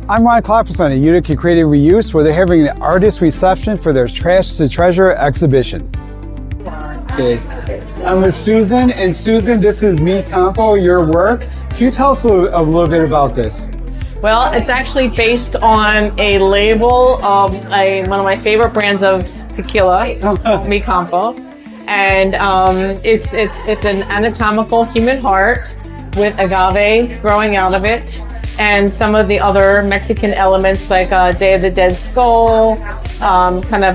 I'm Ron Klopfanstein at Utica Creative Reuse, where they're having an artist reception for their Trash to Treasure exhibition. Okay. I'm with Susan, and Susan, this is Mi Campo, your work. Can you tell us a little bit about this? Well, it's actually based on a label of one of my favorite brands of tequila, Mi Campo, and it's an anatomical human heart with agave growing out of it, and some of the other Mexican elements like Day of the Dead skull, kind of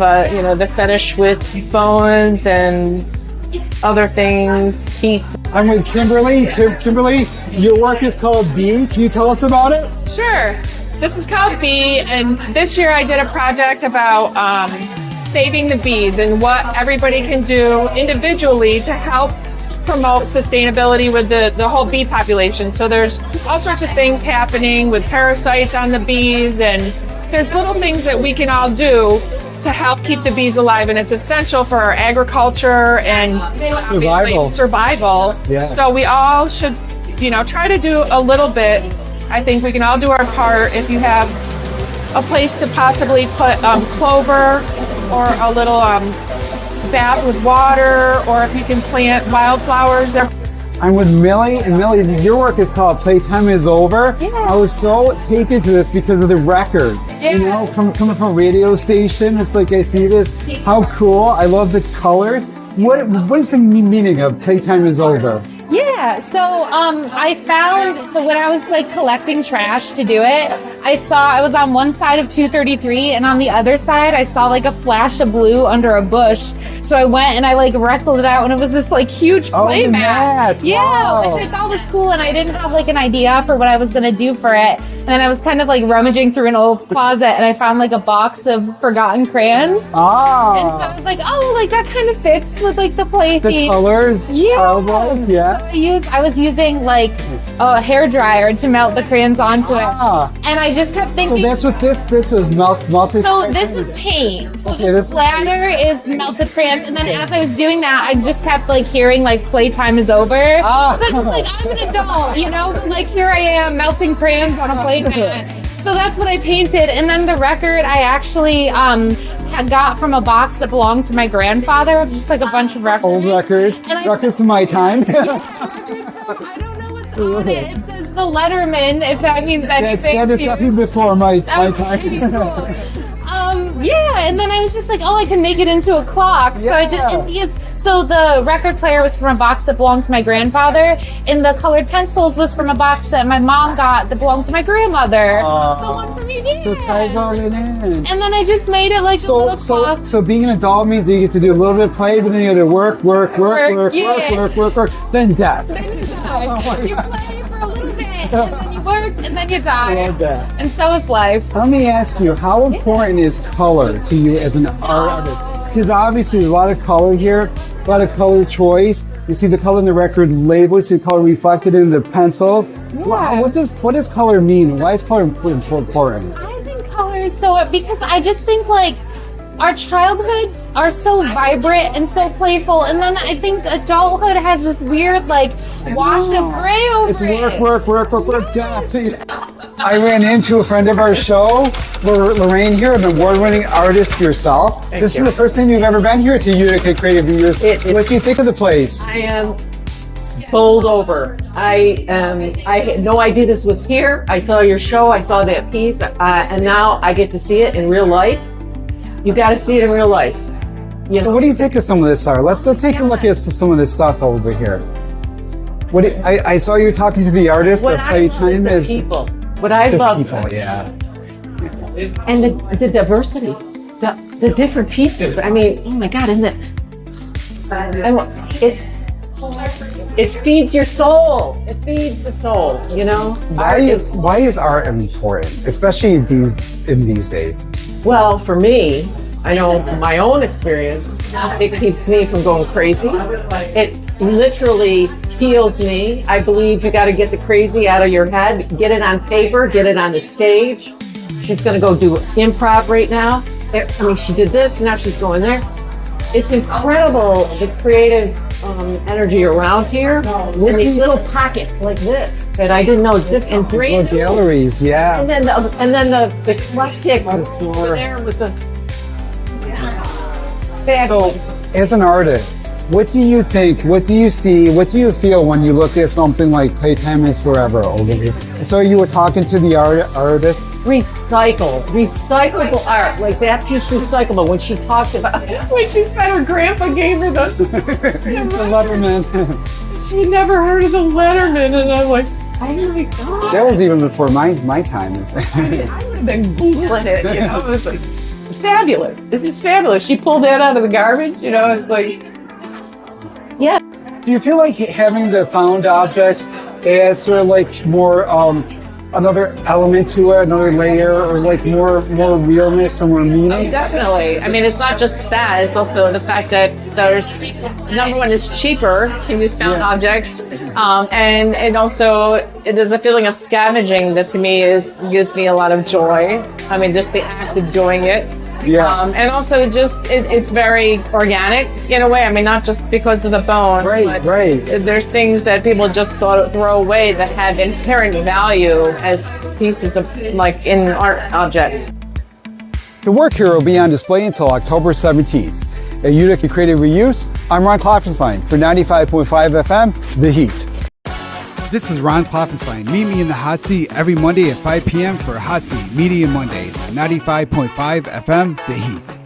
the fetish with bones and other things, teeth. I'm with Kimberly. Kimberly, your work is called Bee. Can you tell us about it? Sure. This is called Bee, and this year I did a project about saving the bees and what everybody can do individually to help promote sustainability with the whole bee population. So there's all sorts of things happening with parasites on the bees, and there's little things that we can all do to help keep the bees alive, and it's essential for our agriculture and survival. Yeah. So we all should, try to do a little bit. I think we can all do our part. If you have a place to possibly put clover or a little bath with water, or if you can plant wildflowers there. I'm with Millie, and Millie, your work is called Playtime is Over. Yeah. I was so taken to this because of the record. Yeah. Coming from a radio station, it's like I see this. How cool! I love the colors. What is the meaning of Playtime is Over? Yeah, so I found, when I was collecting trash to do it, I was on one side of 233, and on the other side I saw a flash of blue under a bush. So I went and I wrestled it out, and it was this huge play mat. Yeah, wow. Which I thought was cool, and I didn't have an idea for what I was gonna do for it. And then I was kind of rummaging through an old closet, and I found a box of forgotten crayons. Ah. And so I was that kind of fits with the play theme. The colors. Yeah. Yeah. I was using a hair dryer to melt the crayons onto it, and I just kept thinking. So that's what this is melted. So this is paint. So okay, the splatter is melted crayons, and then as I was doing that, I just kept hearing Playtime is over. Ah. So I'm an adult, but here I am melting crayons on a play mat. So that's what I painted, and then the record I actually got from a box that belonged to my grandfather, just a bunch of records. Old records. Records from my time. I don't know what's on it. It says the Letterman, if that means anything. That is definitely before my time. Yeah, and then I was just I can make it into a clock. So so the record player was from a box that belonged to my grandfather, and the colored pencils was from a box that my mom got that belonged to my grandmother. So one for me, yeah. So it ties all in. And then I just made it a little clock. So being an adult means that you get to do a little bit of play, but then you got to work, then death. You play for a little bit, and then you work, and then you die. I love that. And so is life. Let me ask you, how important is color to you as an artist? Because obviously there's a lot of color here, a lot of color choice. You see the color in the record label, you see the color reflected in the pencils. Yeah. What does color mean? Why is color important? I think color is because I just think our childhoods are so vibrant and so playful, and then I think adulthood has this weird wash of gray over it. It's work. I ran into a friend of our show, Lorraine here, an award-winning artist yourself. This is the first time you've ever been here to Utica Creative Reuse. What do you think of the place? I am bowled over. I had no idea this was here. I saw your show, I saw that piece, and now I get to see it in real life. You got to see it in real life. So what do you think of some of this art? Let's take a look at some of this stuff over here. I saw you talking to the artist. What I love is the people. What I love, people, yeah. And the diversity, the different pieces. I mean, oh my God, isn't it? It feeds your soul. It feeds the soul. Why is art important, especially in these days? Well, for me, I know my own experience. It keeps me from going crazy. It literally heals me. I believe you got to get the crazy out of your head, get it on paper, get it on the stage. She's going to go do improv right now. She did this, now she's going there. It's incredible, the creative energy around here with these little pockets like this that I didn't know existed in Little galleries, yeah. And then the plastic over there with the So, as an artist, what do you think? What do you see? What do you feel when you look at something like Playtime is Forever over here? So you were talking to the artist. recyclable art, like that piece recyclable. When she talked about, when she said her grandpa gave her the Letterman. she never heard of the Letterman, and I'm like, oh my god, That was even before my time. I would have been googling it. You know, it was like fabulous. It's just fabulous. She pulled that out of the garbage. You know, it's like, yeah. Do you feel like having the found objects adds sort of like more another element to it, another layer, or like more realness or more meaning? Definitely. I mean, it's not just that. It's also the fact that there's, number one, is cheaper to use found objects, and also there's a feeling of scavenging that to me gives me a lot of joy. I mean, just the act of doing it. Yeah. And also just it's very organic in a way. I mean, not just because of the bone. Right, right. There's things that people just throw away that have inherent value as pieces of, like, in art objects. The work here will be on display until October 17th. At Utica Creative Reuse, I'm Ron Klopfanstein for 95.5 FM, The Heat. This is Ron Klopfanstein. Meet me in the hot seat every Monday at 5 p.m. for Hot Seat Media Mondays on 95.5 FM, The Heat.